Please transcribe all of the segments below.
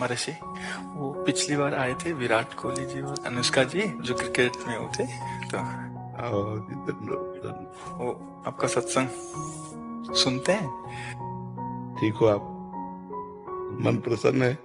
महर्षि, वो पिछली बार आए थे विराट कोहली जी और अनुष्का जी जो क्रिकेट में होते, तो वो आपका सत्संग सुनते हैं। ठीक हो आप? मन प्रसन्न है?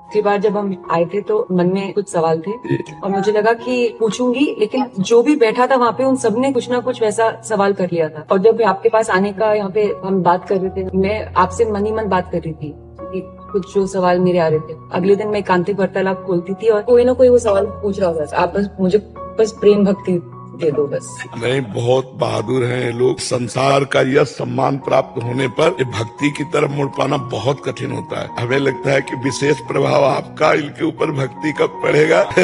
पिछली बार जब हम आए थे तो मन में कुछ सवाल थे और मुझे लगा कि पूछूंगी, लेकिन जो भी बैठा था वहाँ पे उन सब ने कुछ ना कुछ वैसा सवाल कर लिया था। और जब आपके पास आने का यहाँ पे हम बात कर रहे थे, मैं आपसे मन ही मन बात कर रही थी कि कुछ जो सवाल मेरे आ रहे थे। अगले दिन मैं एकांतिक वार्तालाप खोलती थी और कोई ना कोई वो सवाल पूछ रहा था। आप बस मुझे प्रेम भक्ति दे दो बस। नहीं, बहुत बहादुर हैं लोग। संसार का यह सम्मान प्राप्त होने पर ये भक्ति की तरफ मुड़ पाना बहुत कठिन होता है। हमें लगता है कि विशेष प्रभाव आपका इनके ऊपर भक्ति कब पड़ेगा। कुछ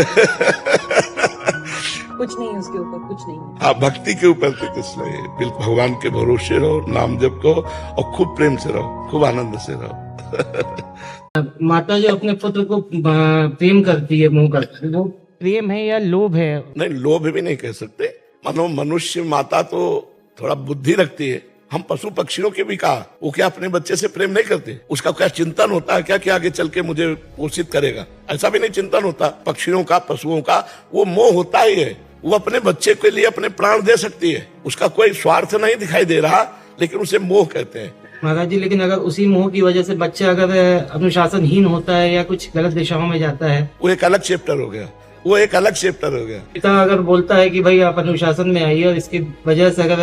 नहीं है उसके ऊपर, कुछ नहीं है। आप भक्ति के ऊपर तो कुछ नहीं है। बिल्कुल भगवान के भरोसे रहो, नाम जप करो और खूब प्रेम से रहो, खूब आनंद से रहो। माता जो अपने पुत्र को प्रेम करती है, मोह करती है, वो प्रेम है या लोभ है? नहीं, लोभ भी नहीं कह सकते। मनुष्य माता तो थोड़ा बुद्धि रखती है। हम पशु पक्षियों के भी कहा, वो क्या अपने बच्चे से प्रेम नहीं करते? उसका क्या चिंतन होता है क्या कि आगे चल के मुझे पोषित करेगा? ऐसा भी नहीं चिंतन होता। पक्षियों का, पशुओं का वो मोह होता ही है। वो अपने बच्चे के लिए अपने प्राण दे सकती है, उसका कोई स्वार्थ नहीं दिखाई दे रहा, लेकिन उसे मोह कहते हैं। महाराज जी, लेकिन अगर उसी मोह की वजह से बच्चा अगर अनुशासनहीन होता है या कुछ गलत दिशाओं में जाता है, वो एक अलग चैप्टर हो गया। वो एक अलग चैप्टर हो गया। पिता अगर बोलता है कि भाई आप अनुशासन में आइए और इसकी वजह से अगर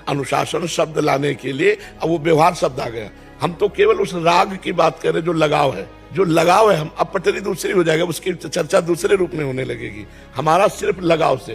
अनुशासन शब्द लाने के लिए अब वो व्यवहार शब्द आ गया। हम तो केवल उस राग की बात करें जो लगाव है, जो लगाव है। हम अब पटरी दूसरी हो जाएगा, उसकी चर्चा दूसरे रूप में होने लगेगी। हमारा सिर्फ लगाव से